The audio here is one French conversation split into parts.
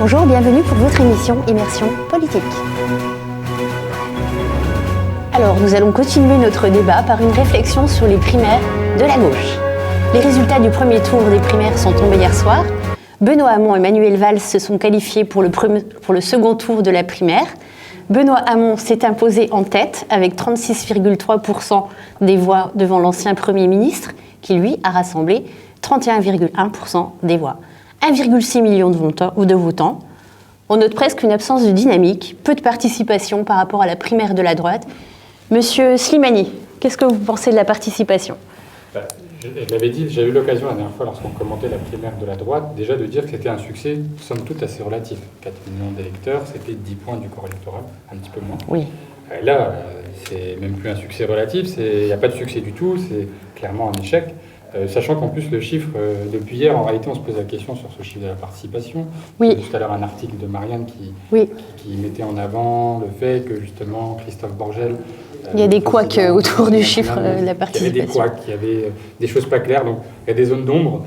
Bonjour, bienvenue pour votre émission Immersion politique. Alors, nous allons continuer notre débat par une réflexion sur les primaires de la gauche. Les résultats du premier tour des primaires sont tombés hier soir. Benoît Hamon et Manuel Valls se sont qualifiés pour le second tour de la primaire. Benoît Hamon s'est imposé en tête avec 36,3% des voix devant l'ancien Premier ministre, qui lui a rassemblé 31,1% des voix. 1,6 million de votants. On note presque une absence de dynamique, peu de participation par rapport à la primaire de la droite. Monsieur Slimani, qu'est-ce que vous pensez de la participation ? Je l'avais dit, j'ai eu l'occasion la dernière fois, lorsqu'on commentait la primaire de la droite, déjà de dire que c'était un succès, somme toute, assez relatif. 4 millions d'électeurs, c'était 10 points du corps électoral, un petit peu moins. Oui. Là, c'est même plus un succès relatif, il n'y a pas de succès du tout, c'est clairement un échec. Sachant qu'en plus, le chiffre, depuis hier, en réalité, on se pose la question sur ce chiffre de la participation. Oui. Tout à l'heure, un article de Marianne qui mettait en avant le fait que, justement, Christophe Borgel... il y a des couacs autour du chiffre de la participation. Il y avait des couacs, il y avait des choses pas claires, donc il y a des zones d'ombre.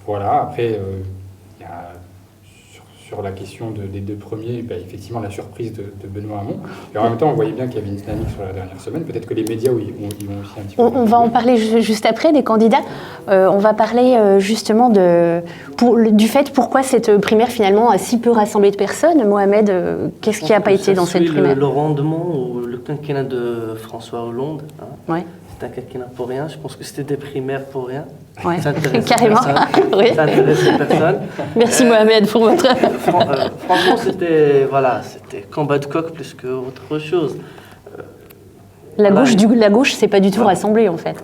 Voilà, après, il y a, sur la question des deux premiers, effectivement, la surprise de Benoît Hamon. Et en même temps, on voyait bien qu'il y avait une dynamique sur la dernière semaine. Peut-être que les médias y vont aussi un petit peu... On va en parler juste après, des candidats. On va parler justement du fait pourquoi cette primaire, finalement, a si peu rassemblé de personnes. Mohamed, qu'est-ce qui n'a pas été dans cette primaire ? Le rendement ou le quinquennat de François Hollande. Ouais. C'est un quinquennat pour rien. Je pense que c'était des primaires pour rien. Ouais. Ça intéressait carrément. personne. Oui. Ça intéressait personne. Merci Mohamed pour votre... Franchement, c'était combat de coq plus qu'autre chose. La gauche, c'est pas du tout rassemblée en fait.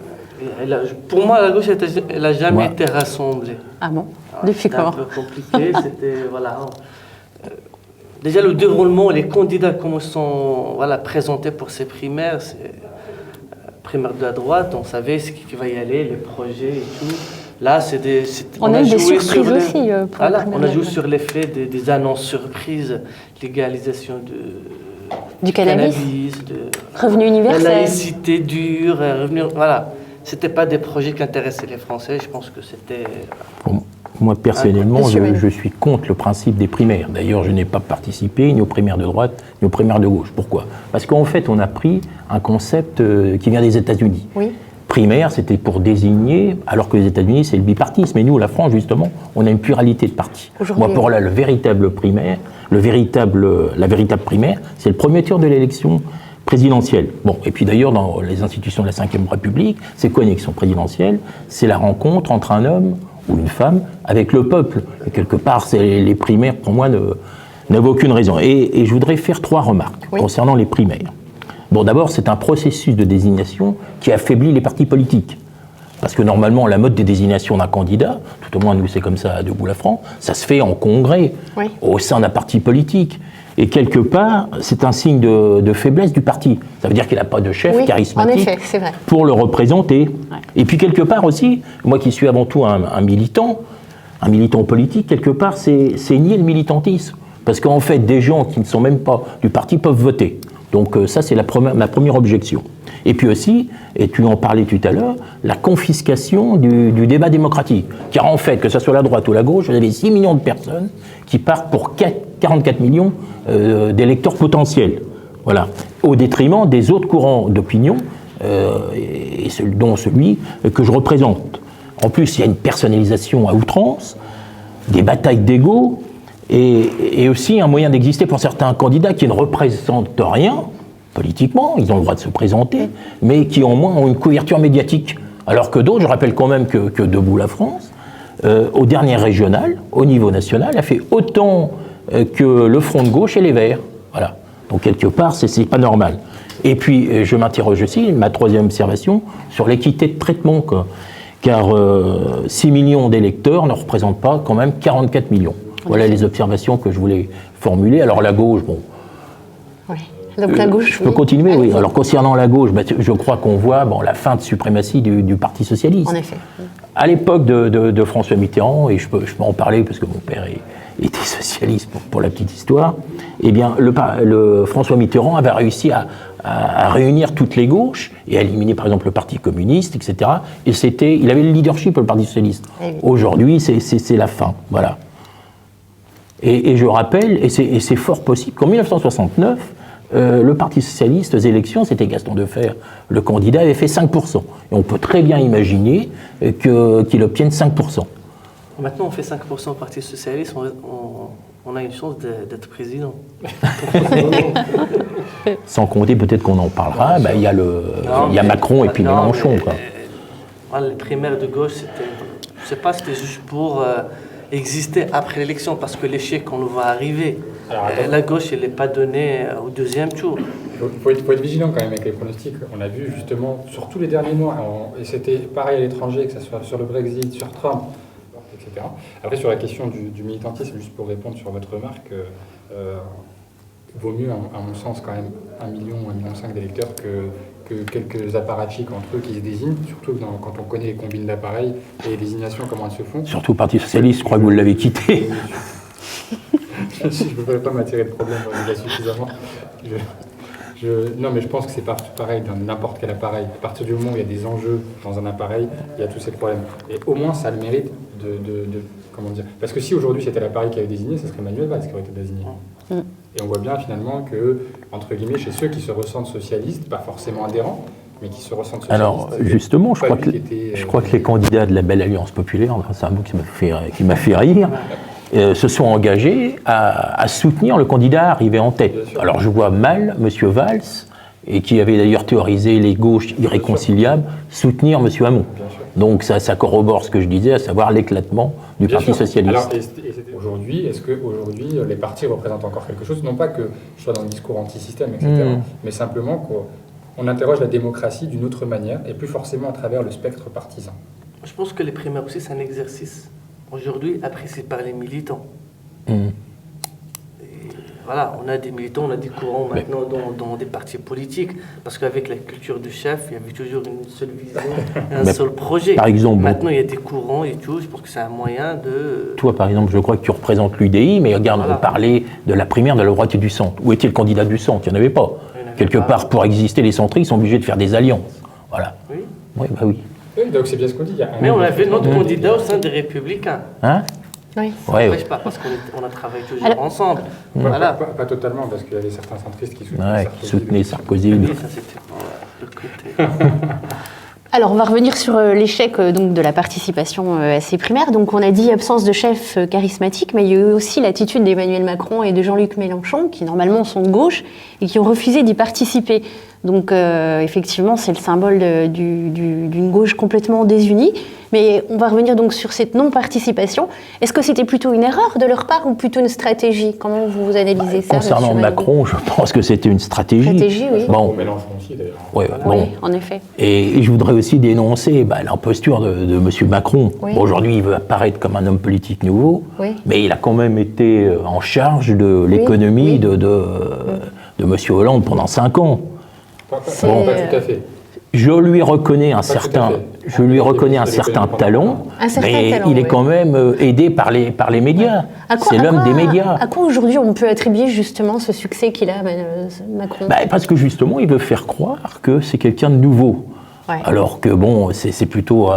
Pour moi, la gauche, elle n'a jamais été rassemblée. Ah bon ? Depuis quand ? C'était un peu compliqué. C'était déjà le déroulement, les candidats comment sont présentés pour ces primaires, c'est primaire de la droite, on savait ce qui va y aller, les projets et tout. Là, on a eu des surprises aussi. On a joué sur l'effet des annonces surprises, légalisation du cannabis, revenu universel, la laïcité dure, revenu. Voilà, c'était pas des projets qui intéressaient les Français. Je pense que c'était. Moi, personnellement, je suis contre le principe des primaires. D'ailleurs, je n'ai pas participé ni aux primaires de droite, ni aux primaires de gauche. Pourquoi ? Parce qu'en fait, on a pris un concept qui vient des États-Unis. Oui. Primaire, c'était pour désigner, alors que les États-Unis, c'est le bipartisme. Mais nous, la France, justement, on a une pluralité de partis. Moi, pour là, la véritable primaire, c'est le premier tour de l'élection présidentielle. Bon, et puis d'ailleurs, dans les institutions de la Ve République, c'est quoi une élection présidentielle ? C'est la rencontre entre un homme ou une femme avec le peuple. Et quelque part, les primaires, pour moi, n'avaient aucune raison. Et je voudrais faire 3 remarques concernant les primaires. Bon, d'abord, c'est un processus de désignation qui affaiblit les partis politiques. Parce que normalement, la mode des désignations d'un candidat, tout au moins nous c'est comme ça à Debout la France, ça se fait en congrès, au sein d'un parti politique. Et quelque part, c'est un signe de faiblesse du parti. Ça veut dire qu'il n'a pas de chef charismatique pour le représenter. Ouais. Et puis quelque part aussi, moi qui suis avant tout un militant politique, quelque part, c'est nier le militantisme. Parce qu'en fait, des gens qui ne sont même pas du parti peuvent voter. Donc ça, c'est ma première objection. Et puis aussi, et tu en parlais tout à l'heure, la confiscation du débat démocratique. Car en fait, que ce soit la droite ou la gauche, vous avez 6 millions de personnes qui partent pour 44 millions d'électeurs potentiels. Voilà. Au détriment des autres courants d'opinion, dont celui que je représente. En plus, il y a une personnalisation à outrance, des batailles d'ego, et aussi un moyen d'exister pour certains candidats qui ne représentent rien, politiquement, ils ont le droit de se présenter, mais qui au moins ont une couverture médiatique. Alors que d'autres, je rappelle quand même que Debout la France, au dernier régional, au niveau national, a fait autant que le Front de gauche et les Verts. Voilà. Donc quelque part, c'est pas normal. Et puis, je m'interroge aussi, ma 3e observation, sur l'équité de traitement, car 6 millions d'électeurs ne représentent pas quand même 44 millions. Voilà les observations que je voulais formuler. Alors la gauche, bon... Oui. Donc la gauche, je peux continuer, oui. Alors concernant la gauche, je crois qu'on voit la fin de suprématie du Parti socialiste. En effet. À l'époque de François Mitterrand, et je peux en parler parce que mon père était socialiste pour la petite histoire, eh bien le François Mitterrand avait réussi à réunir toutes les gauches et à éliminer par exemple le Parti communiste, etc. Et il avait le leadership pour le Parti socialiste. Aujourd'hui, c'est la fin, voilà. Et je rappelle, et c'est fort possible, qu'en 1969, le Parti socialiste aux élections, c'était Gaston Defferre, le candidat avait fait 5%. Et on peut très bien imaginer qu'il obtienne 5%. Maintenant, on fait 5% au Parti socialiste, on a une chance d'être président. Sans compter, peut-être qu'on en parlera, il y a Macron et puis Mélenchon. Les primaires de gauche, c'était juste pour exister après l'élection, parce que l'échec, on le voit arriver. La gauche, elle n'est pas donnée au deuxième tour. Il faut être vigilant quand même avec les pronostics. On a vu justement sur tous les derniers mois, et c'était pareil à l'étranger, que ce soit sur le Brexit, sur Trump, etc. Après, sur la question du militantisme, juste pour répondre sur votre remarque, vaut mieux, à mon sens, quand même 1 million ou 1,5 million d'électeurs que quelques apparatchiks entre eux qui se désignent, surtout quand on connaît les combines d'appareils et les désignations, comment elles se font. Surtout le Parti socialiste, je crois que vous l'avez quitté. Je ne veux pas m'attirer de problème déjà suffisamment. Non, mais je pense que c'est pareil dans n'importe quel appareil. À partir du moment où il y a des enjeux dans un appareil, il y a tous ces problèmes. Et au moins, ça a le mérite comment dire. Parce que si aujourd'hui c'était l'appareil qui avait désigné, ce serait Manuel Valls qui aurait été désigné. Et on voit bien finalement que, entre guillemets, chez ceux qui se ressentent socialistes, pas forcément adhérents, mais qui se ressentent socialistes. Alors, justement, je crois que les candidats de la Belle Alliance Populaire, c'est un mot qui m'a fait rire, se sont engagés à soutenir le candidat arrivé en tête. Alors je vois mal M. Valls, et qui avait d'ailleurs théorisé les gauches irréconciliables, soutenir M. Hamon. Donc ça corrobore ce que je disais, à savoir l'éclatement du Parti socialiste. Alors, aujourd'hui, est-ce qu'aujourd'hui les partis représentent encore quelque chose? Non pas que je sois dans le discours anti-système, etc., mais simplement qu'on interroge la démocratie d'une autre manière, et plus forcément à travers le spectre partisan. Je pense que les primaires aussi, c'est un exercice aujourd'hui apprécié par les militants. Voilà, on a des militants, on a des courants maintenant dans des partis politiques, parce qu'avec la culture du chef, il y avait toujours une seule vision, un seul projet. Par exemple, maintenant, il y a des courants et tout, je pense que c'est un moyen de... Toi, par exemple, je crois que tu représentes l'UDI, mais regarde, on parlait de la primaire de la droite et du centre. Où était le candidat du centre? Il n'y en avait pas. Quelque part, pour exister, les centristes sont obligés de faire des alliances. Voilà. Oui. Oui, bah oui. Oui, donc c'est bien ce qu'on dit. Mais on avait notre candidat au sein des Républicains. Hein? Oui. Ça n'empêche pas, parce qu'on a travaillé toujours ensemble. Voilà. Pas totalement, parce qu'il y avait certains centristes qui soutenaient Sarkozy. Oui, ça c'était pour le côté. Alors, on va revenir sur l'échec donc de la participation à ces primaires. Donc, on a dit absence de chef charismatique, mais il y a eu aussi l'attitude d'Emmanuel Macron et de Jean-Luc Mélenchon, qui normalement sont de gauche et qui ont refusé d'y participer. Donc, effectivement, c'est le symbole d'une gauche complètement désunie. Mais on va revenir donc sur cette non-participation. Est-ce que c'était plutôt une erreur de leur part ou plutôt une stratégie? Comment vous analysez ça? Concernant Macron, je pense que c'était une stratégie. Stratégie, oui. Bon, Mélenchon aussi, d'ailleurs. Oui, en effet. Et je voudrais aussi dénoncer l'imposture de M. Macron. Oui. Bon, aujourd'hui, il veut apparaître comme un homme politique nouveau, mais il a quand même été en charge de l'économie de M. Hollande pendant 5 ans. Pas tout à fait. Je lui reconnais un certain talent, mais il est quand même aidé par les médias. C'est l'homme des médias. À quoi aujourd'hui on peut attribuer justement ce succès qu'il a, Macron? Parce que justement, il veut faire croire que c'est quelqu'un de nouveau. Ouais. Alors que c'est plutôt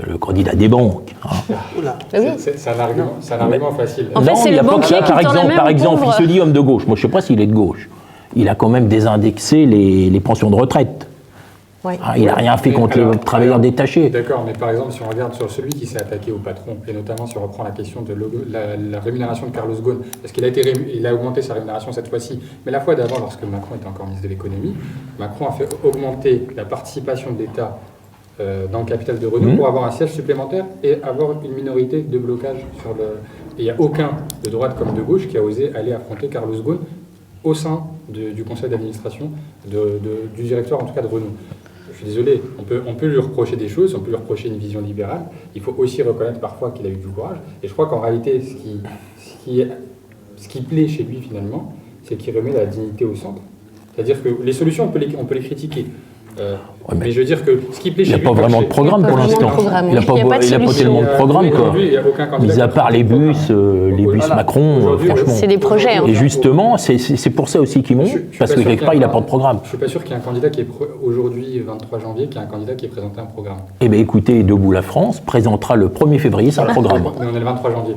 le candidat des banques. Hein. C'est un argument facile. En fait, c'est le banquier qui par exemple, il se dit homme de gauche. Moi, je ne sais pas s'il est de gauche. Il a quand même désindexé les pensions de retraite. Ouais. Il n'a rien fait contre les travailleurs détachés. D'accord, mais par exemple, si on regarde sur celui qui s'est attaqué au patron, et notamment si on reprend la question de la rémunération de Carlos Ghosn, parce qu'il a augmenté sa rémunération cette fois-ci, mais la fois d'avant, lorsque Macron était encore ministre de l'économie, Macron a fait augmenter la participation de l'État dans le capital de Renault pour avoir un siège supplémentaire et avoir une minorité de blocage sur le... Et il n'y a aucun de droite comme de gauche qui a osé aller affronter Carlos Ghosn au sein du conseil d'administration, du directoire en tout cas de Renault. Je suis désolé, on peut lui reprocher des choses, on peut lui reprocher une vision libérale. Il faut aussi reconnaître parfois qu'il a eu du courage. Et je crois qu'en réalité, ce qui plaît chez lui finalement, c'est qu'il remet la dignité au centre. C'est-à-dire que les solutions, on peut les critiquer. Mais je veux dire que ce qui plaît Il chez n'y a lui... pas vraiment de programme pour l'instant. Il n'a pas tellement de programme, quoi. Mis à part les bus Macron, franchement. C'est des projets. Et justement, c'est pour ça aussi qu'il monte, parce que quelque part, il n'a pas de programme. Je ne suis pas sûr qu'il y ait un candidat qui est aujourd'hui, 23 janvier, qu'il y ait un candidat qui ait présenté un programme. Eh bien, écoutez, Debout la France présentera le 1er février son programme. Mais on est le 23 janvier.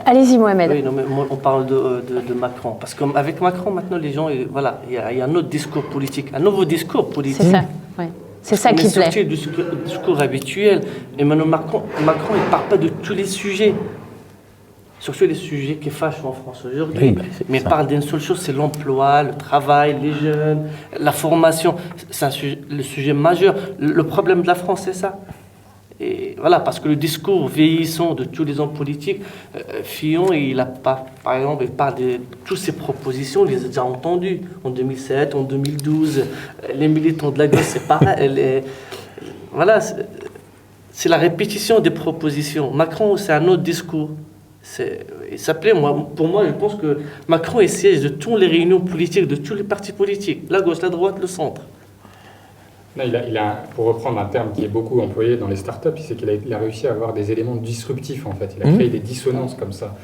Allez-y, Mohamed. Oui, non, mais on parle de Macron. Parce qu'avec Macron, maintenant, les gens, voilà, il y a un autre discours politique, un nouveau discours politique. C'est ça, ouais. C'est ça qui plaît. C'est du discours habituel. Et maintenant, Macron, il ne parle pas de tous les sujets. Surtout les sujets qui fâchent en France aujourd'hui. Oui, mais il parle d'une seule chose, c'est l'emploi, le travail, les jeunes, la formation. C'est le sujet majeur. Le problème de la France, c'est ça. Et voilà, parce que le discours vieillissant de tous les hommes politiques, Fillon, il a pas, par exemple, il parle de toutes ses propositions, il les a déjà entendues en 2007, en 2012. Les militants de la gauche, c'est pareil. Voilà, c'est la répétition des propositions. Macron, c'est un autre discours. Pour moi, je pense que Macron est siège de toutes les réunions politiques, de tous les partis politiques, la gauche, la droite, le centre. Là, pour reprendre un terme qui est beaucoup employé dans les startups, c'est qu'il a réussi à avoir des éléments disruptifs, en fait. Il a créé des dissonances comme ça,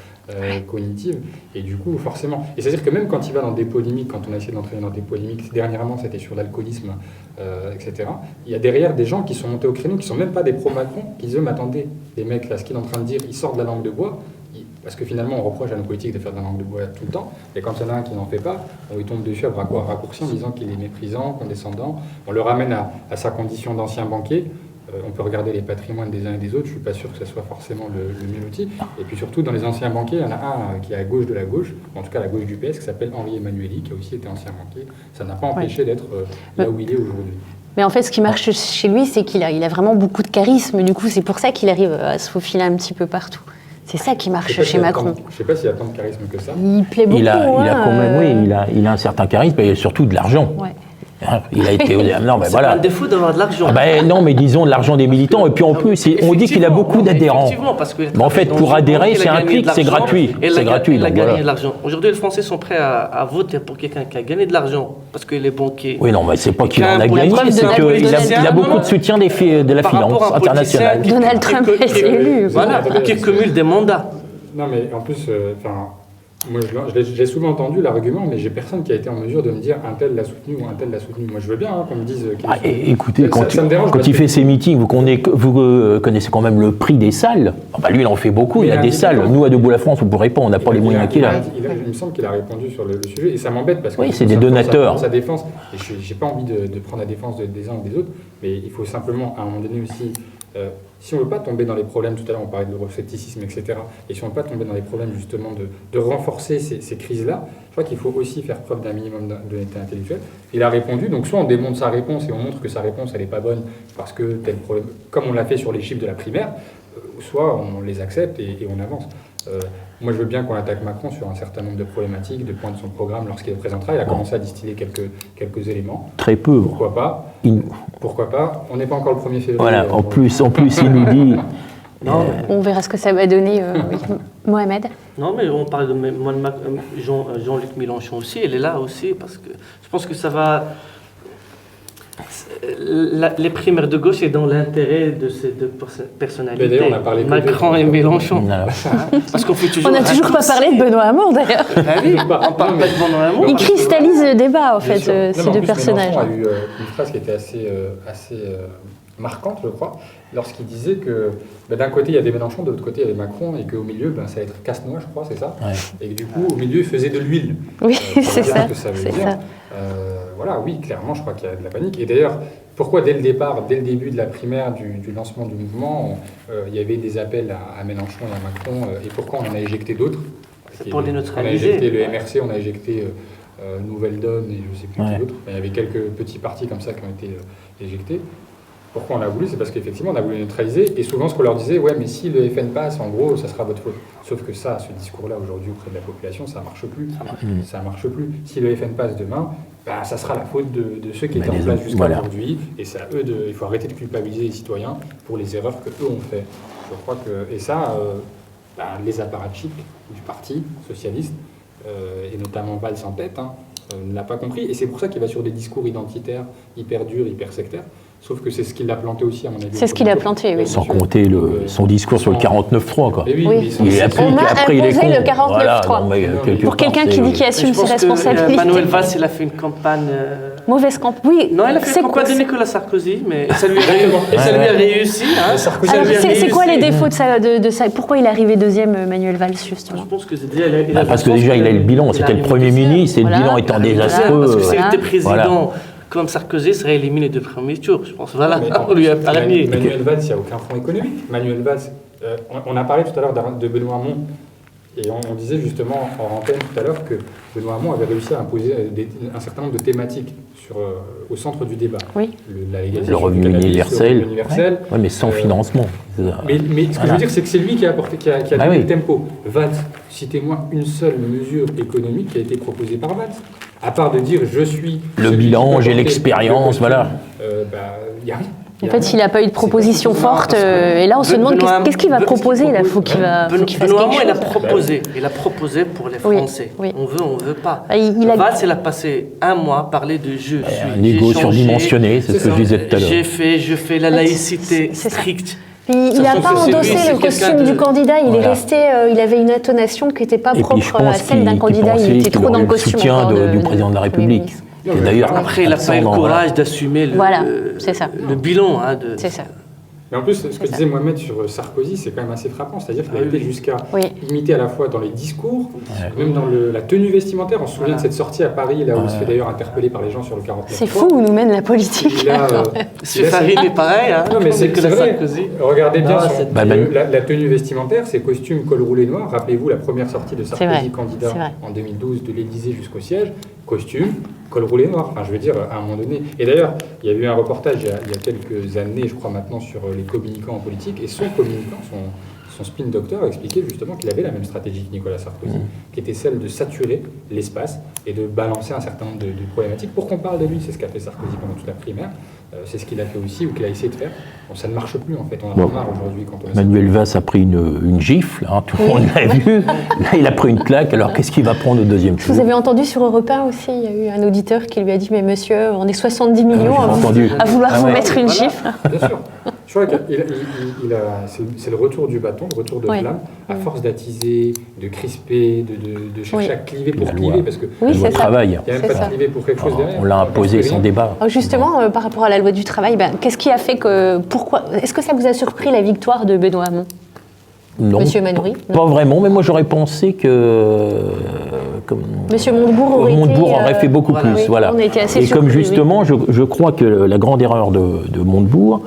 cognitives, et du coup, forcément... Et c'est-à-dire que même quand il va dans des polémiques, quand on a essayé d'entraîner dans des polémiques, dernièrement, c'était sur l'alcoolisme, etc., il y a derrière des gens qui sont montés au créneau, qui ne sont même pas des pro-Macron, qui disent, mais attendez, les mecs, là, ce qu'il est en train de dire, ils sortent de la langue de bois, parce que finalement, on reproche à nos politiques de faire de la langue de bois tout le temps. Et quand il y en a un qui n'en fait pas, on lui tombe dessus à raccourci en disant qu'il est méprisant, condescendant. On le ramène à sa condition d'ancien banquier. On peut regarder les patrimoines des uns et des autres. Je ne suis pas sûr que ce soit forcément le mieux outil. Et puis surtout, dans les anciens banquiers, il y en a un qui est à gauche de la gauche, en tout cas à la gauche du PS, qui s'appelle Henri Emmanuelli, qui a aussi été ancien banquier. Ça n'a pas empêché d'être là où il est aujourd'hui. Mais en fait, ce qui marche chez lui, c'est qu'il a vraiment beaucoup de charisme. Du coup, c'est pour ça qu'il arrive à se faufiler un petit peu partout. C'est ça qui marche chez Macron. Je ne sais pas s'il y a tant de charisme que ça. Il plaît beaucoup. Il a quand même, oui, il a un certain charisme et surtout de l'argent. Ouais. Il a été... Non, mais c'est voilà. pas un défaut d'avoir de l'argent. Non, mais disons de l'argent des militants. Et puis en plus, on dit qu'il a beaucoup d'adhérents. Mais en fait, pour adhérer, c'est un clic, c'est gratuit. C'est gratuit. Il a gagné voilà. de l'argent. Aujourd'hui, les Français sont prêts à voter pour quelqu'un qui a gagné de l'argent parce qu'il est banquier. Oui, non, mais c'est pas qu'il en a gagné, c'est qu'il a beaucoup de soutien de la finance internationale. Donald Trump est élu. Voilà, qui cumule des mandats. Non, mais en plus, moi, j'ai souvent entendu l'argument, mais j'ai personne qui a été en mesure de me dire un tel l'a soutenu ou un tel l'a soutenu. Moi, je veux bien qu'on me dise qu'il écoutez, quand il fait ses meetings, vous connaissez quand même le prix des salles. Lui, il en fait beaucoup, il a des salles. Nous, à Debout la France, on ne pourrait pas, on n'a pas les moyens qu'il a. Il me semble qu'il a répondu sur le sujet, et ça m'embête parce que c'est des donateurs. Sa défense, et je n'ai pas envie de prendre la défense des uns ou des autres, mais il faut simplement, à un moment donné aussi, si on ne veut pas tomber dans les problèmes, tout à l'heure on parlait de l'euroscepticisme, etc., et si on ne veut pas tomber dans les problèmes justement de renforcer ces crises-là, je crois qu'il faut aussi faire preuve d'un minimum d'honnêteté intellectuelle. Il a répondu, donc soit on démonte sa réponse et on montre que sa réponse elle n'est pas bonne parce que tel problème, comme on l'a fait sur les chiffres de la primaire, soit on les accepte et on avance. Moi, je veux bien qu'on attaque Macron sur un certain nombre de problématiques, de points de son programme lorsqu'il le présentera. Il a commencé à distiller quelques éléments. Très peu. Pourquoi pas Pourquoi pas. On n'est pas encore le 1er février. Voilà, en plus, il nous dit... On verra ce que ça va donner. Mohamed. Non, mais on parle de Jean-Luc Mélenchon aussi. Il est là aussi parce que je pense que ça va... Les primaires de gauche est dans l'intérêt de ces deux personnalités, on a parlé Macron et Mélenchon. Parce qu'on fait toujours. On n'a toujours pas parlé de Benoît Hamon d'ailleurs. On parle pas de Benoît Hamon. Il cristallise le débat en fait, ces deux personnages. Mélenchon a eu une phrase qui était assez marquante, je crois, lorsqu'il disait que d'un côté il y avait Mélenchon, de l'autre côté il y avait Macron, et qu'au milieu ça allait être casse-noix, je crois, c'est ça. Ouais. Et que du coup au milieu il faisait de l'huile. Oui, c'est ça. Voilà, oui, clairement, je crois qu'il y a de la panique. Et d'ailleurs, pourquoi dès le début de la primaire du lancement du mouvement, il y avait des appels à Mélenchon et à Macron, et pourquoi on en a éjecté d'autres? C'est pour les neutraliser. On a éjecté le MRC, on a éjecté Nouvelle Donne et je ne sais plus qui d'autre. Il y avait quelques petits partis comme ça qui ont été éjectés. Pourquoi on l'a voulu? C'est parce qu'effectivement, on a voulu neutraliser. Et souvent, ce qu'on leur disait, ouais, mais si le FN passe, en gros, ça sera votre faute. Sauf que ça, ce discours-là, aujourd'hui, auprès de la population, ça ne marche plus. Ça marche plus. Si le FN passe demain, ça sera la faute de ceux qui étaient en place jusqu'à aujourd'hui. Et c'est à eux il faut arrêter de culpabiliser les citoyens pour les erreurs qu'eux ont fait. Je crois que... Et ça, les apparatchiks du parti socialiste, et notamment Valls en tête, ne l'a pas compris, et c'est pour ça qu'il va sur des discours identitaires hyper durs, hyper sectaires. Sauf que c'est ce qui l'a planté aussi, à mon avis. C'est ce qui l'a planté, oui. Sans compter son discours sur le 49.3, quoi. Mais oui, Oui. mais sans- Il a On m'a après, il est imposé con. le 49.3. Voilà, non, mais, quelque Pour part, quelqu'un qui dit qu'il assume Je ses pense que responsabilités. Manuel Valls, il a fait une campagne. Mauvaise campagne. Oui, Non, il a fait c'est une campagne quoi, de Nicolas Sarkozy, mais ça lui Exactement. a réussi. Hein. Sarkozy, Ça Alors, lui a c'est quoi les réussi. défauts de ça pourquoi il est arrivé deuxième, Manuel Valls, justement? Je pense que c'est déjà. il a- parce que je pense déjà, que il a le bilan, c'était le Premier ministre, et le Voilà. bilan étant Parce désastreux. que s'il Voilà. était président Voilà. comme Sarkozy, serait éliminé de premier tour. Je pense. Voilà, Mais on lui a parlé. Manuel Valls, il n'y a aucun front économique. Manuel Valls, on a parlé tout à l'heure de Benoît Hamon, et on disait justement en antenne tout à l'heure que Benoît Hamon avait réussi à imposer un certain nombre de thématiques au centre du débat. Oui. La légalisation Le revenu du cannabis, universel. le revenu universel. Ouais, mais sans financement. Mais ce que je veux dire, c'est que c'est lui qui a Ah donné oui. le tempo. Valls, citez-moi une seule mesure économique qui a été proposée par Valls. À part de dire je suis. Le celui bilan, qui peut j'ai porter l'expérience, le costume, voilà. Il n'y a rien. En fait, il n'a pas eu de proposition C'est pas forte. parce que Et là, on se demande Benoît- qu'est-ce qu'il va Benoît- proposer. Là, faut qu'il fasse Benoît Hamon, il a quelque chose. proposé. Il a proposé pour les Oui, Français. oui. On veut pas. Ah, il a- Valls, il a passé un mois à parler de je suis. Un égo j'ai changé, surdimensionné, c'est ce que je disais tout à l'heure. je fais la laïcité c'est ça. stricte. Puis, il n'a Sachant pas que c'est lui, endossé c'est le costume quelqu'un de- du candidat. Il est Voilà. resté. Il avait une intonation qui n'était pas Et puis je propre à pense celle d'un qu'il candidat. pensait Il était qu'il trop aurait dans le le costume. soutien encore du président de la Premier République. ministre. Et d'ailleurs, Après, il n'a pas eu le courage d'assumer Voilà, c'est ça. le bilan. Hein, de... C'est ça. Mais en plus, ce que C'est ça. disait Mohamed sur Sarkozy, c'est quand même assez frappant. C'est-à-dire qu'il a Ah été oui. jusqu'à Oui. imiter à la fois dans les discours, même dans la tenue vestimentaire. On se souvient Voilà. de cette sortie à Paris, là où il se fait d'ailleurs interpeller par les gens sur le 49. C'est fou où nous mène la politique. Il a, C'est Farine est pareil. Hein, Non, mais c'est Nicolas vrai. Sarkozy. Regardez bien Non, son- c'est- la tenue vestimentaire, ses costumes col roulé noir. Rappelez-vous la première sortie de C'est Sarkozy vrai, candidat c'est vrai. en 2012 de l'Élysée jusqu'au siège. Costume, col roulé noir. Enfin, je veux dire, à un moment donné. Et d'ailleurs, il y a eu un reportage il y a quelques années, je crois maintenant, sur les communicants en politique. Et son communicant, son spin doctor, expliquait justement qu'il avait la même stratégie que Nicolas Sarkozy, qui était celle de saturer l'espace et de balancer un certain nombre de problématiques pour qu'on parle de lui. C'est ce qu'a fait Sarkozy pendant toute la primaire. C'est ce qu'il a fait aussi, ou qu'il a essayé de faire. Bon, ça ne marche plus, en fait. On en a Bon. marre aujourd'hui quand on Manuel Valls a pris une gifle, hein, tout le monde l'a vu. Là, il a pris une claque. Alors, qu'est-ce qu'il va prendre au deuxième tour? Vous avez entendu sur Europe 1 aussi, il y a eu un auditeur qui lui a dit mais monsieur, on est 70 millions j'ai entendu. à vouloir Ah vous ouais. mettre une Voilà. gifle. Bien sûr. Je crois que c'est le retour du bâton, le retour de Ouais. flamme, à force d'attiser, de crisper, de chercher Oui. à cliver pour La cliver, loi. parce que Oui, La loi c'est ça. travail. il n'y a même C'est pas ça. de cliver pour quelque chose derrière. On l'a imposé sans débat. Alors justement, par rapport à la loi du travail, qu'est-ce qui a fait que... Est-ce que ça vous a surpris la victoire de Benoît Hamon? Non, Monsieur Manoury, pas vraiment, mais moi j'aurais pensé que Monsieur Montebourg aurait Montebourg été, aurait fait beaucoup voilà, plus. oui, Voilà. on a été assez Et comme surpris, justement, je crois que la grande erreur de Montebourg,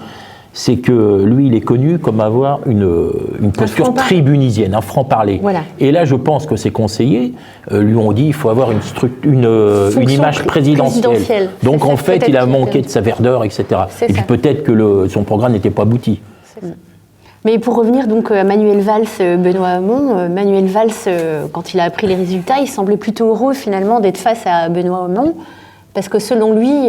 c'est que lui, il est connu comme avoir une posture franc-parler. tribunisienne, un franc-parler. Voilà. Et là, je pense que ses conseillers lui ont dit qu'il faut avoir une Fonction image présidentielle. présidentielle. Donc C'est ça, en fait, peut-être il a qu'il manqué était- de sa verdeur, etc. C'est Et puis ça. peut-être que son programme n'était pas abouti. Mais pour revenir donc à Manuel Valls, Benoît Hamon, Manuel Valls, quand il a appris les résultats, il semblait plutôt heureux finalement d'être face à Benoît Hamon, parce que selon lui,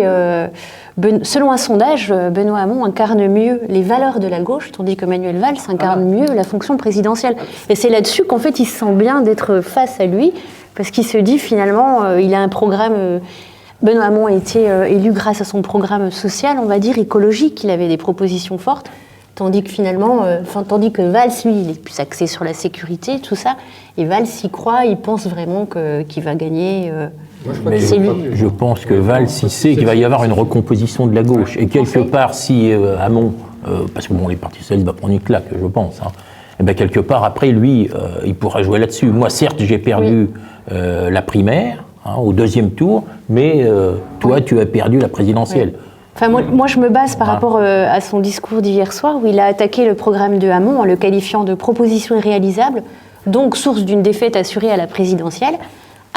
selon un sondage, Benoît Hamon incarne mieux les valeurs de la gauche, tandis que Manuel Valls incarne mieux la fonction présidentielle. Et c'est là-dessus qu'en fait il se sent bien d'être face à lui, parce qu'il se dit finalement, il a un programme... Benoît Hamon a été élu grâce à son programme social, on va dire, écologique, il avait des propositions fortes. Tandis que finalement, tandis que Valls, lui, il est plus axé sur la sécurité, tout ça. Et Valls y croit, il pense vraiment qu'il va gagner. Moi, je crois Mais qu'il c'est faut lui. pas plus. je pense que Valls, il sait qu'il va y avoir une recomposition de la gauche. Et quelque part, si Hamon, parce que bon, les partis socialistes vont prendre une claque, je pense, hein, et bien quelque part, après, lui, il pourra jouer là-dessus. Moi, certes, j'ai perdu la primaire, hein, au deuxième tour, mais toi, tu as perdu la présidentielle. Enfin, moi, je me base par rapport à son discours d'hier soir, où il a attaqué le programme de Hamon en le qualifiant de proposition irréalisable, donc source d'une défaite assurée à la présidentielle.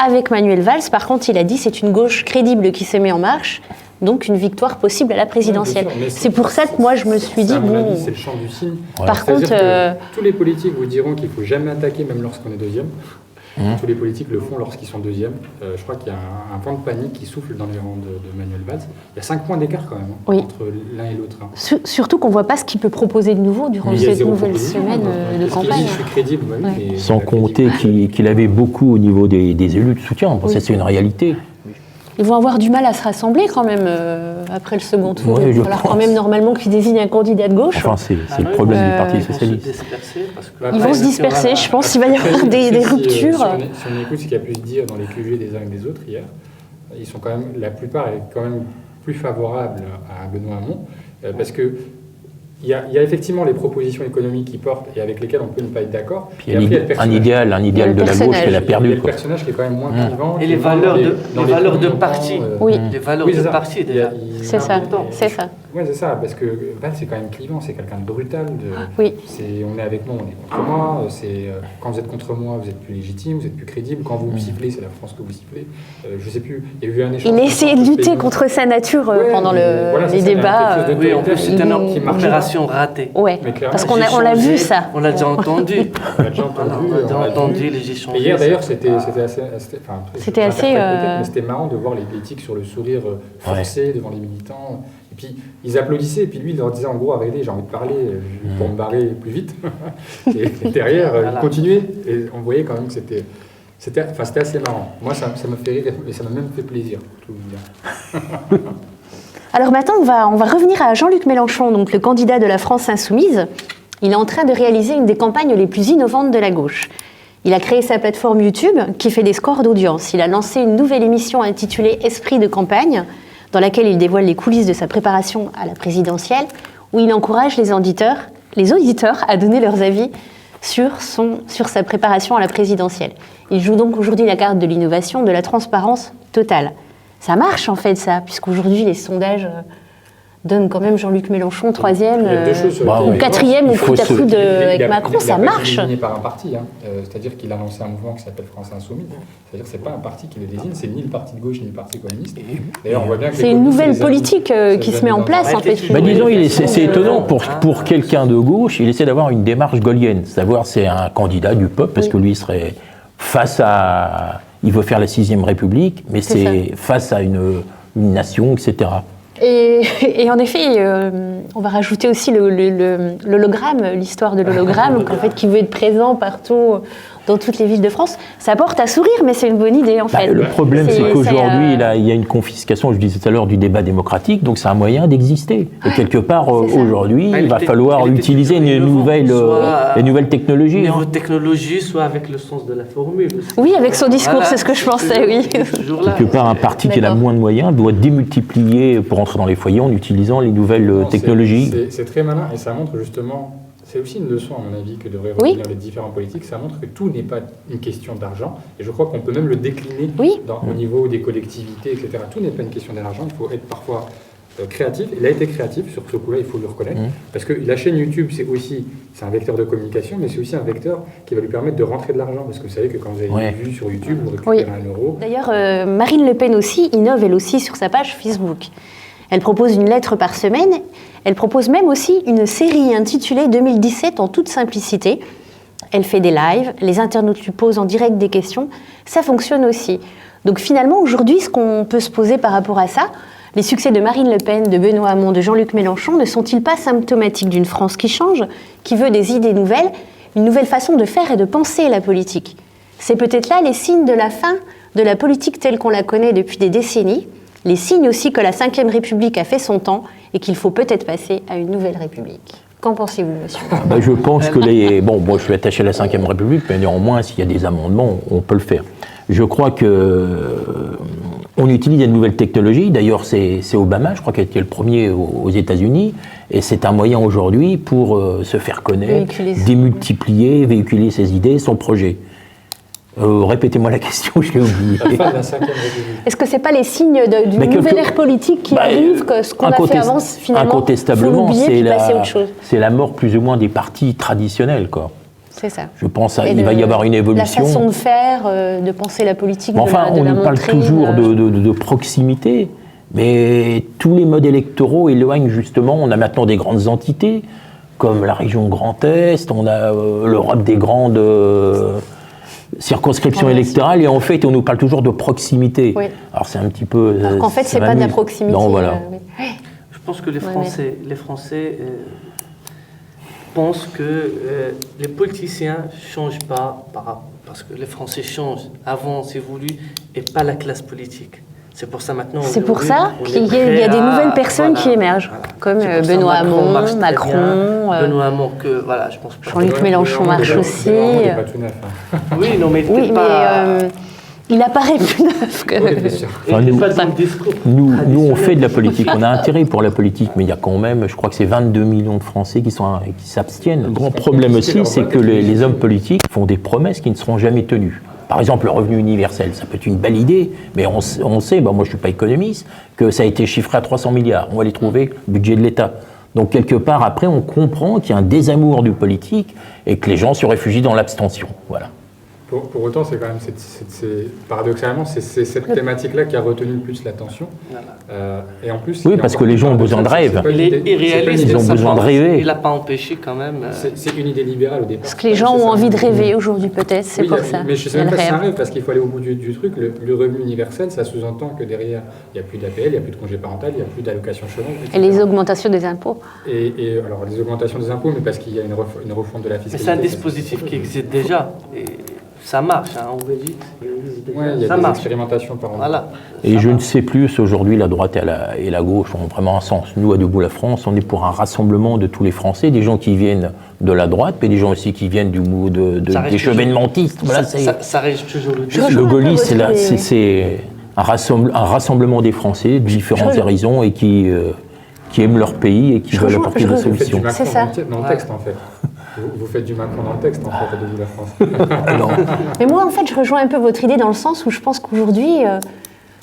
Avec Manuel Valls, par contre, il a dit c'est une gauche crédible qui se met en marche, donc une victoire possible à la présidentielle. Ouais, bien sûr, mais c'est pour ça que moi, je me suis dit, à mon bon... avis, c'est le champ du signe. Par C'est-à-dire contre, que tous les politiques vous diront qu'il ne faut jamais attaquer, même lorsqu'on est deuxième. Tous les politiques le font lorsqu'ils sont deuxième. Je crois qu'il y a un vent de panique qui souffle dans les rangs de Manuel Valls. Il y a 5 points d'écart quand même Oui. entre l'un et l'autre. Surtout qu'on ne voit pas ce qu'il peut proposer de nouveau durant Mais il y a cette zéro nouvelle proposition, semaine hein. de Est-ce qu'il dit, campagne. je suis crédible, bah oui, mais Sans la compter crédibilité- qu'il avait beaucoup au niveau des élus de soutien. Bon, Oui. ça, c'est une réalité. Ils vont avoir du mal à se rassembler quand même après le second tour. Ouais, Il je va falloir pense. quand même normalement qu'ils désignent un candidat de gauche. Enfin, c'est le problème du Parti socialiste. Ils vont se disperser, je pense qu'il va y avoir des ruptures. Si on écoute ce qu'il y a pu se dire dans les QG des uns et des autres hier, ils sont quand même, la plupart est quand même plus favorable à Benoît Hamon, parce que il y a effectivement les propositions économiques qu'il porte et avec lesquelles on peut ne pas être d'accord. Puis il y a un idéal de la gauche qu'elle a Il y a perdu. le personnage qui est quand même moins clivant. Et les valeurs de parti. Oui. Les valeurs Oui, c'est de ça. parti, déjà. C'est ça, c'est ça. Oui, c'est ça, parce que Valls, c'est quand même clivant, c'est quelqu'un de brutal. Oui. On est avec moi, on est contre moi. Quand vous êtes contre moi, vous êtes plus légitime, vous êtes plus crédible. Quand vous me sifflez, c'est la France que vous sifflez. Je sais plus, il y a eu un échange. Il a essayé de lutter contre sa nature pendant les débats. Oui, en plus, c'était une opération ratée. Ouais, parce qu'on l'a vu ça. On l'a déjà entendu. On l'a déjà entendu. Les échanges. Et hier, d'ailleurs, c'était assez. assez, C'était marrant de voir les politiques sur le sourire forcé devant les militants. Et puis, ils applaudissaient, et puis lui, il leur disait en gros, arrêtez, j'ai envie de parler pour me barrer plus vite. Et derrière, il continuait. Et on voyait quand même que c'était assez marrant. Moi, ça m'a fait rire, et ça m'a même fait plaisir, pour tout vous dire. Alors maintenant, on va revenir à Jean-Luc Mélenchon, donc le candidat de la France insoumise. Il est en train de réaliser une des campagnes les plus innovantes de la gauche. Il a créé sa plateforme YouTube qui fait des scores d'audience. Il a lancé une nouvelle émission intitulée Esprit de campagne, dans laquelle il dévoile les coulisses de sa préparation à la présidentielle, où il encourage les auditeurs à donner leurs avis sur sa préparation à la présidentielle. Il joue donc aujourd'hui la carte de l'innovation, de la transparence totale. Ça marche en fait ça, puisqu'aujourd'hui les sondages donnent quand même Jean-Luc Mélenchon 3e ou 4e au coup à coup avec Macron, ça marche. Il est désigné par un parti, c'est-à-dire qu'il a lancé un mouvement qui s'appelle France Insoumise. C'est-à-dire que c'est pas un parti qui le désigne, c'est ni le parti de gauche ni le parti communiste. D'ailleurs, on voit bien que c'est une nouvelle politique qui se met en place en fait. Disons, c'est étonnant pour quelqu'un de gauche, il essaie d'avoir une démarche gaullienne, savoir c'est un candidat du peuple parce que lui serait face à, il veut faire la 6e République, mais c'est face à une nation, etc. Et en effet, on va rajouter aussi l'hologramme, l'histoire de l'hologramme, qui veut être présent partout, dans toutes les villes de France. Ça porte à sourire, mais c'est une bonne idée en fait. Le problème, c'est qu'aujourd'hui, il y a une confiscation, je disais tout à l'heure, du débat démocratique, donc c'est un moyen d'exister. Et quelque part, aujourd'hui, il va falloir utiliser les nouvelles technologies. Les nouvelles technologies, soit avec le sens de la formule. Oui, avec son discours, c'est ce que je pensais, oui. Quelque part, un parti qui a moins de moyens doit démultiplier pour entrer dans les foyers en utilisant les nouvelles technologies. C'est très malin et ça montre justement... C'est aussi une leçon, à mon avis, que devraient retenir les différents politiques. Ça montre que tout n'est pas une question d'argent. Et je crois qu'on peut même le décliner au niveau des collectivités, etc. Tout n'est pas une question d'argent. Il faut être parfois créatif. Il a été créatif sur ce coup-là, il faut le reconnaître. Parce que la chaîne YouTube, c'est un vecteur de communication, mais c'est aussi un vecteur qui va lui permettre de rentrer de l'argent. Parce que vous savez que quand vous avez une vue sur YouTube, vous récupérez 1 euro. D'ailleurs, Marine Le Pen aussi innove, elle aussi, sur sa page Facebook. Elle propose une lettre par semaine. Elle propose même aussi une série intitulée 2017 en toute simplicité. Elle fait des lives, les internautes lui posent en direct des questions. Ça fonctionne aussi. Donc finalement, aujourd'hui, ce qu'on peut se poser par rapport à ça, les succès de Marine Le Pen, de Benoît Hamon, de Jean-Luc Mélenchon ne sont-ils pas symptomatiques d'une France qui change, qui veut des idées nouvelles, une nouvelle façon de faire et de penser la politique ? C'est peut-être là les signes de la fin de la politique telle qu'on la connaît depuis des décennies, les signes aussi que la Ve République a fait son temps et qu'il faut peut-être passer à une nouvelle République. Qu'en pensez-vous, monsieur ? Je pense que moi je suis attaché à la Ve République, mais néanmoins, s'il y a des amendements, on peut le faire. Je crois qu'on utilise des nouvelles technologies. D'ailleurs, c'est Obama, je crois, qui a été le premier aux États-Unis. Et c'est un moyen aujourd'hui pour se faire connaître, démultiplier, véhiculer ses idées, son projet. Répétez-moi la question, je l'ai oublié. Est-ce que ce n'est pas les signes d'une nouvelle ère politique qui arrive, que ce qu'on a fait avant, finalement, incontestablement, faut l'oublier, puis passer à autre chose. C'est la mort plus ou moins des partis traditionnels, quoi. C'est ça. Je pense qu'il va y avoir une évolution. La façon de faire, de penser la politique, enfin, de la on parle toujours de proximité, mais tous les modes électoraux éloignent justement. On a maintenant des grandes entités, comme la région Grand Est, on a l'Europe des grandes... circonscription électorale, et en fait on nous parle toujours de proximité. Oui. Alors c'est un petit peu... Alors qu'en fait c'est pas de la proximité. Non, voilà. Je pense que les Français pensent que les politiciens ne changent pas parce que les Français changent. Avant c'est voulu et pas la classe politique. C'est pour ça maintenant. C'est pour aujourd'hui, ça on est qu'il y prêt a des nouvelles personnes voilà, qui émergent, comme C'est pour ça Benoît Hamon, marche très Macron, bien. Benoît Hamon, que voilà, je pense pas. Jean-Luc Mélenchon marche aussi. C'est pas tout neuf. Hein. Oui, non, mais Oui, t'es pas. mais il apparaît plus neuf que. Oui, bien sûr. Et Enfin, t'es nous- pas dans le discours. Nous, on traditionnel. fait de la politique, on a intérêt pour la politique, mais il y a quand même, je crois que c'est 22 millions de Français qui s'abstiennent. Le grand problème aussi, c'est que les hommes politiques font des promesses qui ne seront jamais tenues. Par exemple, le revenu universel, ça peut être une belle idée, mais on sait, moi je ne suis pas économiste, que ça a été chiffré à 300 milliards. On va les trouver au budget de l'État. Donc quelque part, après, on comprend qu'il y a un désamour du politique et que les gens se réfugient dans l'abstention. Voilà. Pour autant, c'est quand même paradoxalement, c'est cette thématique-là qui a retenu le plus l'attention. Voilà. Et en plus, Oui, il est parce encore que les plus gens ont besoin de paradoxal, rêve. c'est pas Il une est idée- c'est pas une irréaliste. idée- Ils ont ça besoin de pense- rêver. Il n'a pas empêché quand même. C'est une idée libérale au départ. Parce que les gens ont envie de rêver aujourd'hui, peut-être, c'est Oui, pour ça. Mais je ne sais Il y a même le pas si c'est un rêve. rêve, parce qu'il faut aller au bout du truc. Le revenu universel, ça sous-entend que derrière, il n'y a plus d'APL, il n'y a plus de congé parental, il n'y a plus d'allocation chômage. Et les augmentations des impôts. Et alors, les augmentations des impôts, mais parce qu'il y a une refonte de la Mais fiscalité. c'est un dispositif qui existe déjà. Et ça marche, hein, en Belgique. Oui, il y a Ça des marche. expérimentations par an. Voilà. Et Ça je ne marche. sais plus si aujourd'hui la droite et la gauche ont vraiment un sens. Nous, à Debout la France, on est pour un rassemblement de tous les Français, des gens qui viennent de la droite, mais des gens aussi qui viennent Ça reste des toujours- chevènementistes. Voilà, Ça reste toujours le Je rejoins le un peu gaullisme, votre idée, oui. c'est un rassemblement des Français de différents Je- horizons et qui aiment leur pays et qui Je veulent rejoins- apporter je des rejoins- Vous faites du solutions. Macron C'est ça. dans le texte, en fait. Vous faites du Macron dans le texte, en fait, à Debout la France. Mais moi, en fait, je rejoins un peu votre idée dans le sens où je pense qu'aujourd'hui,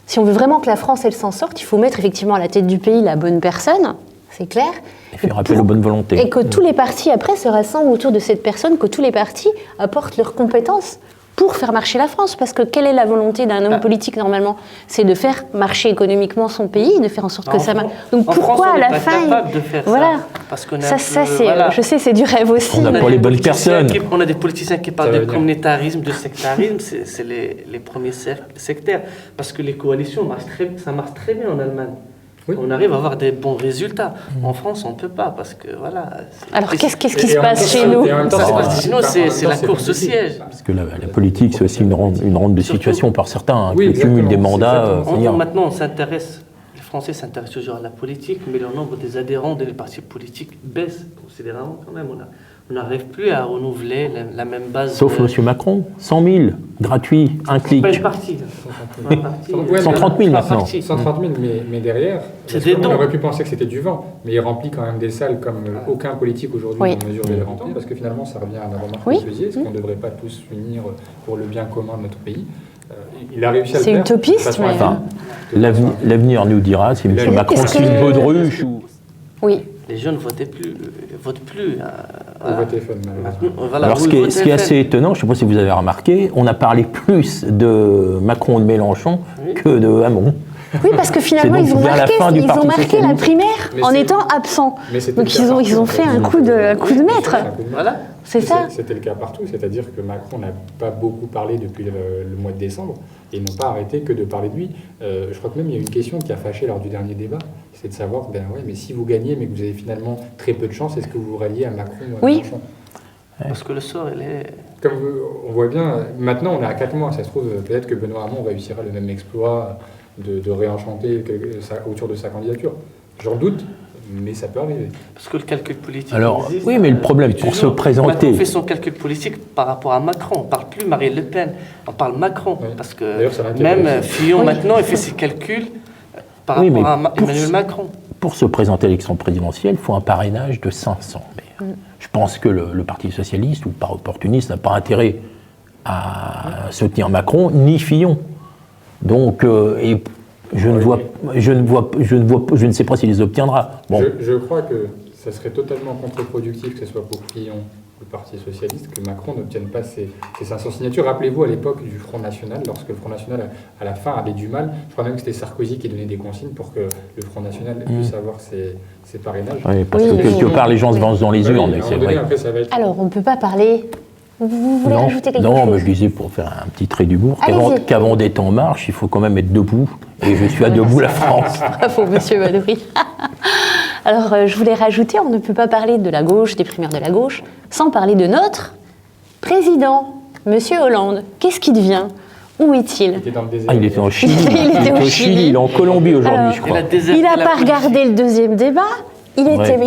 si on veut vraiment que la France, elle s'en sorte, il faut mettre effectivement à la tête du pays la bonne personne, c'est clair. Et faire appel aux bonnes volontés. Et que tous les partis, après, se rassemblent autour de cette personne, que tous les partis apportent leurs compétences pour faire marcher la France. Parce que quelle est la volonté d'un homme politique, normalement? C'est de faire marcher économiquement son pays, de faire en sorte que ça marche. Donc en pourquoi, France, on à n'est la pas fin... capable de faire voilà. ça. Parce qu'on a Ça, un ça, peu- c'est, voilà. je sais, c'est du rêve aussi. On a des pas les bonnes politiciens personnes. on a des politiciens qui parlent Ça va de venir. communautarisme, de sectarisme, c'est les premiers sectaires. Parce que les coalitions, ça marche très bien en Allemagne. Oui. On arrive à avoir des bons résultats. En France, on ne peut pas parce que voilà. Alors qu'est-ce qui Et se en même passe temps, chez nous? et en même temps, Ça, c'est parce pas- que sinon, en c'est même c'est temps, la c'est course au compliqué. siège. Parce que la politique, c'est aussi une ronde de situation par certains. Hein, Oui, le cumul des exactement, mandats. c'est exactement c'est-à-dire- Maintenant, on s'intéresse. Les Français s'intéressent toujours à la politique, mais le nombre des adhérents des partis politiques baisse considérablement quand même. On n'arrive plus à renouveler la même base. Sauf M. Macron, 100 000, gratuit, un clic. Pas une partie. Pas une partie. Ouais, mais 130 000 Pas maintenant. partie. 130 000, mais derrière, C'est parce des qu'on dons. aurait pu penser que c'était du vent, mais il remplit quand même des salles comme aucun politique aujourd'hui Oui. en mesure de les remplir, parce que finalement, ça revient à la remarque Oui. que vous faisiez, est-ce qu'on ne devrait pas tous s'unir pour le bien commun de notre pays? Il a réussi à le C'est faire. utopiste, de façon mais- assez- Enfin, l'avenir nous dira si M. Est-ce Macron que- suit une baudruche ou... Oui. Les jeunes votent plus. Au vote téléphone, malheureusement. Maintenant, voilà, Alors, vous ce qui votez est FN. assez étonnant, je ne sais pas si vous avez remarqué, on a parlé plus de Macron et de Mélenchon Oui. que de Hamon. Oui, parce que finalement, C'est donc ils ont bien la marqué, fin du ils ont Parti marqué la socialiste. primaire Mais en c'est- étant absents. Mais c'était Donc le cas ils ont partout, en fait un coup de maître. C'est un coup de maître. Voilà. C'est ça. C'était le cas partout, c'est-à-dire que Macron n'a pas beaucoup parlé depuis le mois de décembre et ils n'ont pas arrêté que de parler de lui. Je crois que même il y a une question qui a fâché lors du dernier débat, c'est de savoir, ben ouais, mais si vous gagnez mais que vous avez finalement très peu de chance, est-ce que vous vous ralliez à Macron ou à Oui. Mélenchon? Parce que le sort, il est. Comme on voit bien, maintenant on est à 4 mois, ça se trouve peut-être que Benoît Hamon réussira le même exploit de réenchanter autour de sa candidature. J'en doute, mais ça peut arriver. Parce que le calcul politique. Alors, existe. oui, mais le problème, pour se présenter- Macron fait son calcul politique par rapport à Macron. On ne parle plus Marine Le Pen, on parle Macron. Oui. Parce que D'ailleurs, ça l'intéresse. même Fillon, maintenant, il fait ses calculs par Oui, rapport mais à pour Emmanuel ce- Macron. Pour se présenter à l'élection présidentielle, il faut un parrainage de 500 maires. Je pense que le Parti socialiste, ou par opportuniste, n'a pas intérêt à soutenir Macron, ni Fillon. Donc, et je ne sais pas s'il les obtiendra. Bon, Je crois que ça serait totalement contre-productif, que ce soit pour Fillon ou le Parti Socialiste, que Macron n'obtienne pas ces 500 signatures. Rappelez-vous à l'époque du Front National, lorsque le Front National, à la fin, avait du mal, je crois même que c'était Sarkozy qui donnait des consignes pour que le Front National puisse avoir ses parrainages. oui, parce Oui, que mais- quelque part, les gens se vengent dans les Bah oui, urnes, à un et c'est moment donné, vrai. après, ça va être... Alors, on ne peut pas parler. Vous voulez Non, rajouter quelque non, chose mais je disais pour faire un petit trait d'humour, Allez-y. qu'avant d'être en marche, il faut quand même être debout. Et je suis à debout la France. Bravo, monsieur Valéry. Alors, je voulais rajouter, on ne peut pas parler de la gauche, des primaires de la gauche, sans parler de notre président, monsieur Hollande. Qu'est-ce qui devient? Où est-il? Il était dans le désert. Ah, il était en Chili. Il était au Chili. Il est en Colombie aujourd'hui, Alors, je crois. Il n'a pas regardé le deuxième débat, il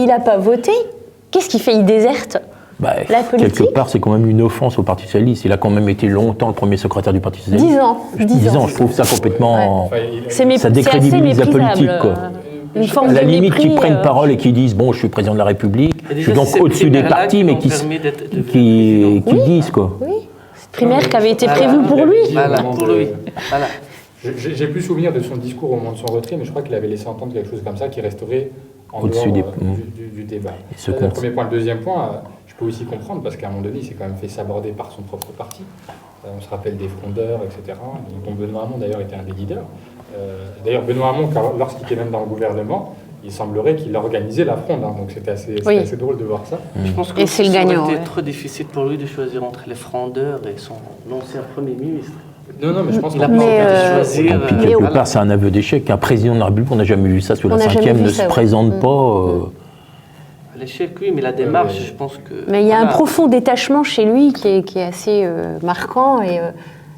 n'a pas voté. Qu'est-ce qu'il fait? Il déserte Bah, la politique. quelque part, c'est quand même une offense au Parti socialiste. Il a quand même été longtemps le premier secrétaire du Parti socialiste. 10 ans. 10 ans, je trouve ça complètement... Enfin, Ça décrédibilise la politique, quoi. Une forme À la de limite, mépris, qu'ils prennent parole et qu'ils disent, bon, je suis président de la République, Et je déjà, suis donc c'est ces au-dessus des primaires-là partis, qui mais l'ont permis qui disent, quoi. Oui, cette primaire qui avait été Voilà. prévue pour lui. Voilà, Au moment pour de- lui. Voilà. J'ai plus souvenir de son discours au moment de son retrait, mais je crois qu'il avait laissé entendre quelque chose comme ça qui resterait en Au-dessus dehors des- du débat. Et ce Ça, qu'on- le premier point. Le deuxième point, je peux aussi comprendre, parce qu'à un moment donné, il s'est quand même fait saborder par son propre parti. On se rappelle des frondeurs, etc., dont Benoît Hamon d'ailleurs était un des leaders. D'ailleurs, Benoît Hamon, lorsqu'il était même dans le gouvernement, il semblerait qu'il organisait la fronde, hein, donc c'était assez drôle de voir ça. Je pense que Et c'est le ça aurait gagnant, été ouais. trop difficile pour lui de choisir entre les frondeurs et son ancien Premier ministre. Non, mais je pense Il a qu'on pas peut envie de choisir. choisir. Puis Mais quelque au- part, c'est un aveu d'échec. Un président de la République, on n'a jamais vu ça sous On la n'a jamais cinquième, vu ne ça, se ouais. présente pas. L'échec, oui, mais la démarche, ouais. je pense que. Mais il y a un voilà. profond détachement chez lui qui est assez marquant. Et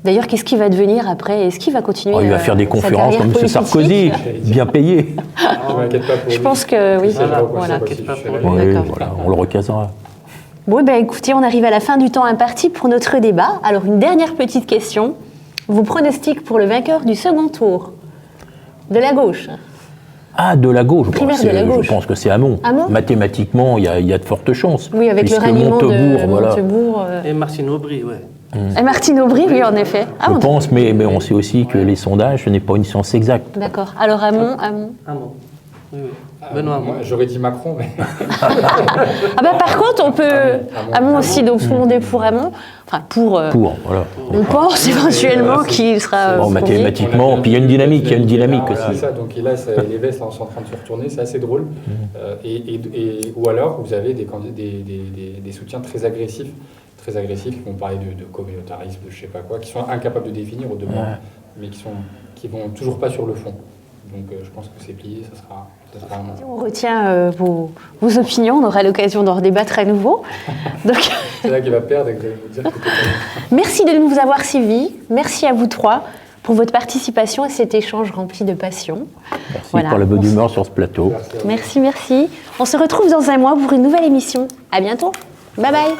d'ailleurs, qu'est-ce qu'il va devenir après? Est-ce qu'il va continuer Oh, il va faire des sa conférences carrière comme M. politique Sarkozy, bien payé. Je m'inquiète pas pour Je lui. pense que oui. C'est vrai, Voilà. quoi, si T'inquiète pas je fais pour la- lui. Oui, D'accord. voilà, on le recasera. Bon, ben écoutez, on arrive à la fin du temps imparti pour notre débat. Alors, une dernière petite question. Vos pronostics pour le vainqueur du second tour de la gauche? Ah, de la gauche. Primaire C'est- de la gauche. Je pense que c'est Hamon. Hamon Mathématiquement, il y a de fortes chances. Oui, avec puisque le ralliement Montebourg, de voilà. Montebourg. Et Martine Aubry, ouais. Et Martine Aubry, oui, en effet. Ah, Je on- pense, mais on sait aussi que les sondages, ce n'est pas une science exacte. D'accord. Alors, Hamon. Ah bon. Oui, oui. Benoît Hamon. Moi, j'aurais dit Macron, mais Ah bah par contre, on peut... Hamon aussi, donc tout le monde est pour Hamon. Enfin, pour... Voilà. on pense éventuellement qu'il sera... Bon, premier. mathématiquement, puis il y a une dynamique, il y a une dynamique Voilà, aussi. ça, donc là, les vestes sont en train de se retourner, c'est assez drôle. Ou alors, vous avez des soutiens très agressifs qui vont parler de communautarisme, de je sais pas quoi, qui sont incapables de définir au demeurant, mais qui vont toujours pas sur le fond. Donc je pense que c'est plié, ça sera un... On retient vos opinions, on aura l'occasion d'en redébattre à nouveau. Donc, C'est là qu'il va perdre et que vous allez nous dire que c'était merci de nous avoir suivis. Merci à vous trois pour votre participation à cet échange rempli de passion. Merci Voilà. pour la bonne humeur sur ce plateau. Merci à vous. Merci, merci. On se retrouve dans un mois pour une nouvelle émission. À bientôt. Bye bye.